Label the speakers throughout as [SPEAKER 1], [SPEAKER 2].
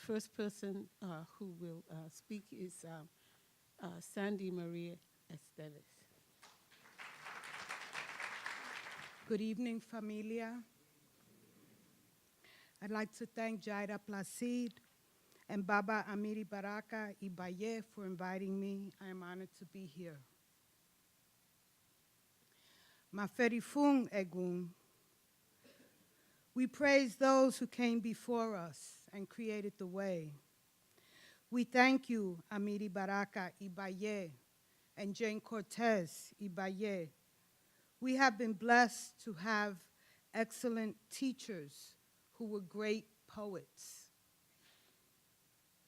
[SPEAKER 1] first person who will speak is Sandy Maria Esteves.
[SPEAKER 2] Good evening, familia. I'd like to thank Jaira Placide and Baba Amiri Baraka Ibaye for inviting me. I am honored to be here. Maferifung Egun. We praise those who came before us and created the way. We thank you, Amiri Baraka Ibaye and Jayne Cortez Ibaye. We have been blessed to have excellent teachers who were great poets.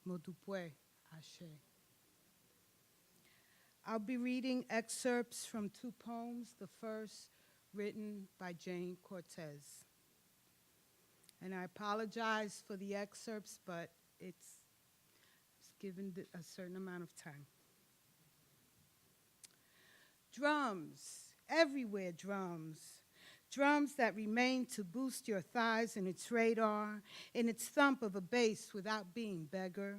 [SPEAKER 2] Modupwe Ashe. I'll be reading excerpts from two poems, the first written by Jayne Cortez. And I apologize for the excerpts, but it's given a certain amount of time. Drums, everywhere drums. Drums that remain to boost your thighs in its radar, in its thump of a bass without being beggar.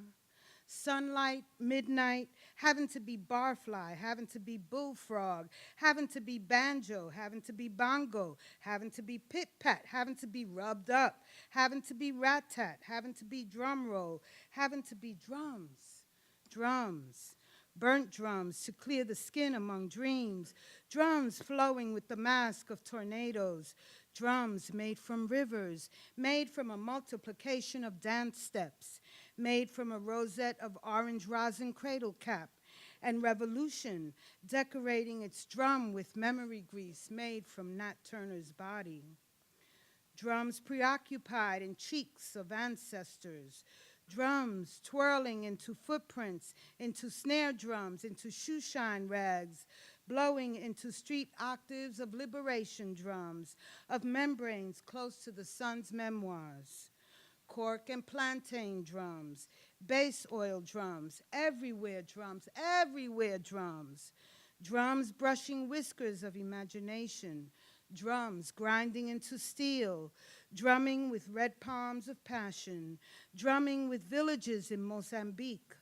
[SPEAKER 2] Sunlight, midnight, having to be barfly, having to be bullfrog, having to be banjo, having to be bongo, having to be pit-pat, having to be rubbed up, having to be rat-tat, having to be drum roll, having to be drums, drums. Burnt drums to clear the skin among dreams, drums flowing with the mask of tornadoes, drums made from rivers, made from a multiplication of dance steps, made from a rosette of orange rosin cradle cap, and revolution decorating its drum with memory grease made from Nat Turner's body. Drums preoccupied in cheeks of ancestors, drums twirling into footprints, into snare drums, into shoeshine rags, blowing into street octaves of liberation drums, of membranes close to the sun's memoirs. Cork and plantain drums, base oil drums, everywhere drums, everywhere drums. Drums brushing whiskers of imagination, drums grinding into steel, drumming with red palms of passion, drumming with villages in Mozambique,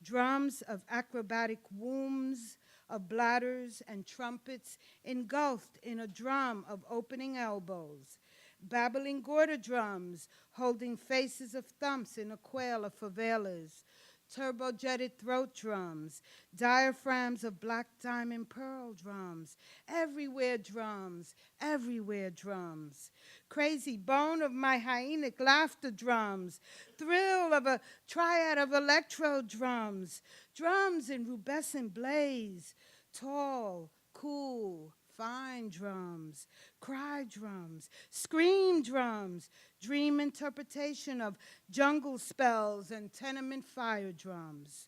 [SPEAKER 2] drums of acrobatic wombs, of bladders and trumpets engulfed in a drum of opening elbows, babbling Gorda drums holding faces of thumps in a quail of favelas, turbojetted throat drums, diaphragms of black diamond pearl drums, everywhere drums, everywhere drums. Crazy bone of my hyenic laughter drums, thrill of a triad of electro drums, drums in rubescent blaze, tall, cool, fine drums, cry drums, scream drums, dream interpretation of jungle spells and tenement fire drums,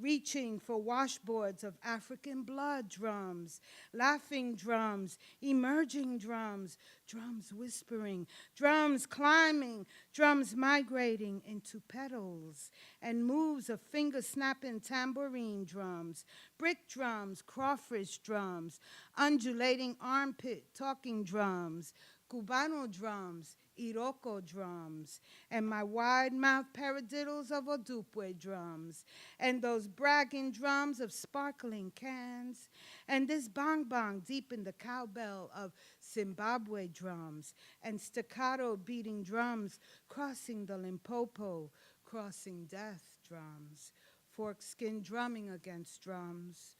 [SPEAKER 2] reaching for washboards of African blood drums, laughing drums, emerging drums, drums whispering, drums climbing, drums migrating into petals, and moves of finger-snapping tambourine drums, brick drums, crawfish drums, undulating armpit talking drums, Cubano drums, Iroko drums, and my wide-mouthed paradiddles of Odupwe drums, and those bragging drums of sparkling cans, and this bong-bong deep in the cowbell of Zimbabwe drums, and staccato beating drums crossing the Limpopo, crossing death drums, fork skin drumming against drums,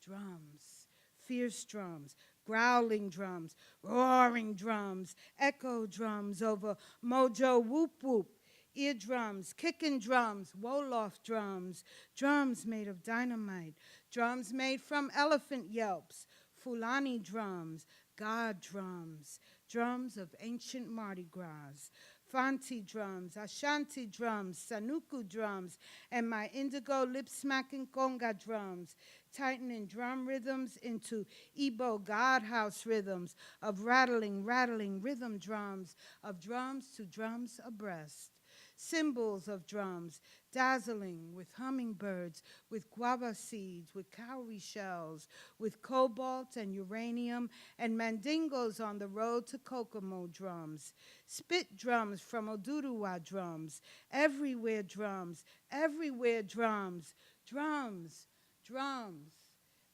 [SPEAKER 2] drums, fierce drums, growling drums, roaring drums, echo drums over mojo whoop whoop, eardrums, kicking drums, Wolof drums, drums made of dynamite, drums made from elephant yelps, Fulani drums, God drums, drums of ancient Mardi Gras, Fanti drums, Ashanti drums, Sanuku drums, and my indigo lip-smacking conga drums, tightening drum rhythms into Igbo godhouse rhythms of rattling, rattling rhythm drums, of drums to drums abreast. Cymbals of drums, dazzling with hummingbirds, with guava seeds, with cowrie shells, with cobalt and uranium, and mandingos on the road to Kokomo drums, spit drums from Oduduwa drums, everywhere drums, everywhere drums, drums, drums,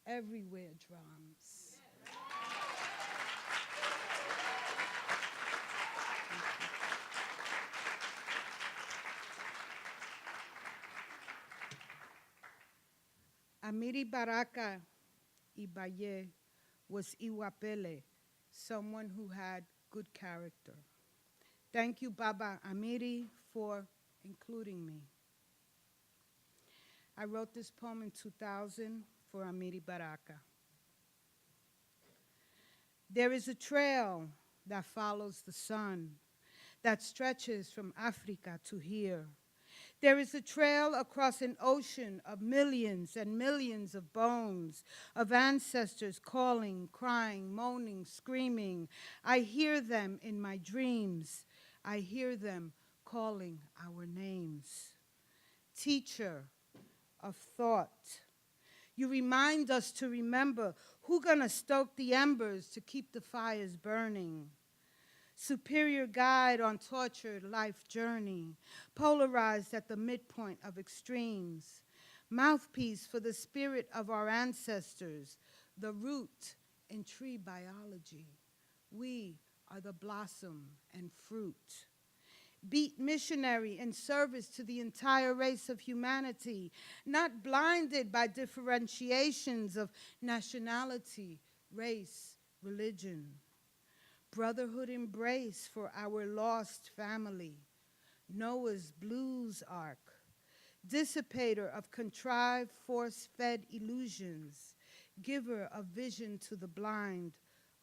[SPEAKER 2] everywhere drums. Amiri Baraka Ibaye was Iwapele, someone who had good character. Thank you, Baba Amiri, for including me. I wrote this poem in 2000 for Amiri Baraka. There is a trail that follows the sun, that stretches from Africa to here. There is a trail across an ocean of millions and millions of bones, of ancestors calling, crying, moaning, screaming. I hear them in my dreams. I hear them calling our names. Teacher of thought, you remind us to remember who's gonna stoke the embers to keep the fires burning. Superior guide on tortured life journey, polarized at the midpoint of extremes, mouthpiece for the spirit of our ancestors, the root in tree biology. We are the blossom and fruit. Beat missionary in service to the entire race of humanity, not blinded by differentiations of nationality, race, religion. Brotherhood embrace for our lost family, Noah's blues ark, dissipator of contrived force-fed illusions, giver of vision to the blind,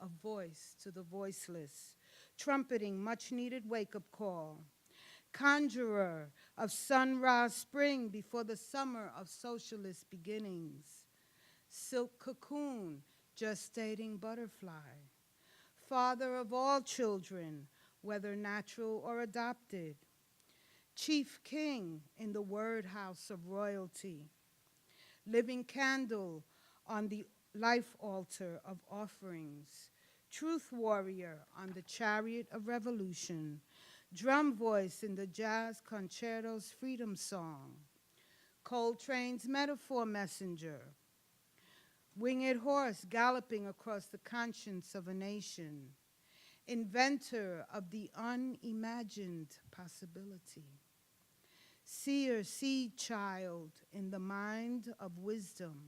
[SPEAKER 2] of voice to the voiceless, trumpeting much-needed wake-up call, conjurer of sunrise spring before the summer of socialist beginnings, silk cocoon, gestating butterfly, father of all children, whether natural or adopted, chief king in the word house of royalty, living candle on the life altar of offerings, truth warrior on the chariot of revolution, drum voice in the jazz concerto's freedom song, Coltrane's metaphor messenger, winged horse galloping across the conscience of a nation, inventor of the unimagined possibility, seer seed child in the mind of wisdom,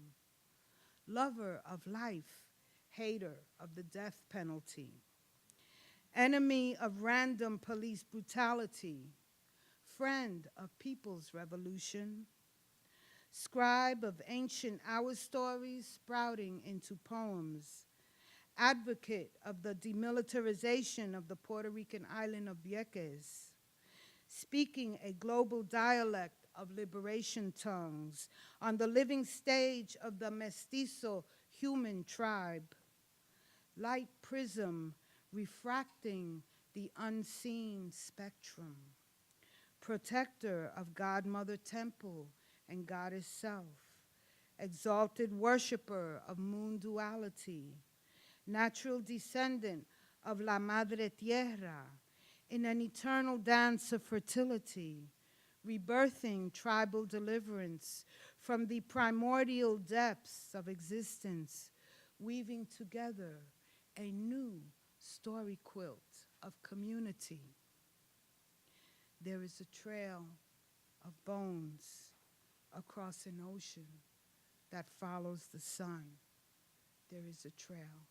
[SPEAKER 2] lover of life, hater of the death penalty, enemy of random police brutality, friend of people's revolution, scribe of ancient hour stories sprouting into poems, advocate of the demilitarization of the Puerto Rican island of Vieques, speaking a global dialect of liberation tongues on the living stage of the mestizo human tribe, light prism refracting the unseen spectrum, protector of Godmother Temple and Goddess Self, exalted worshiper of moon duality, natural descendant of La Madre Tierra, in an eternal dance of fertility, rebirthing tribal deliverance from the primordial depths of existence, weaving together a new story quilt of community. There is a trail of bones across an ocean that follows the sun. There is a trail.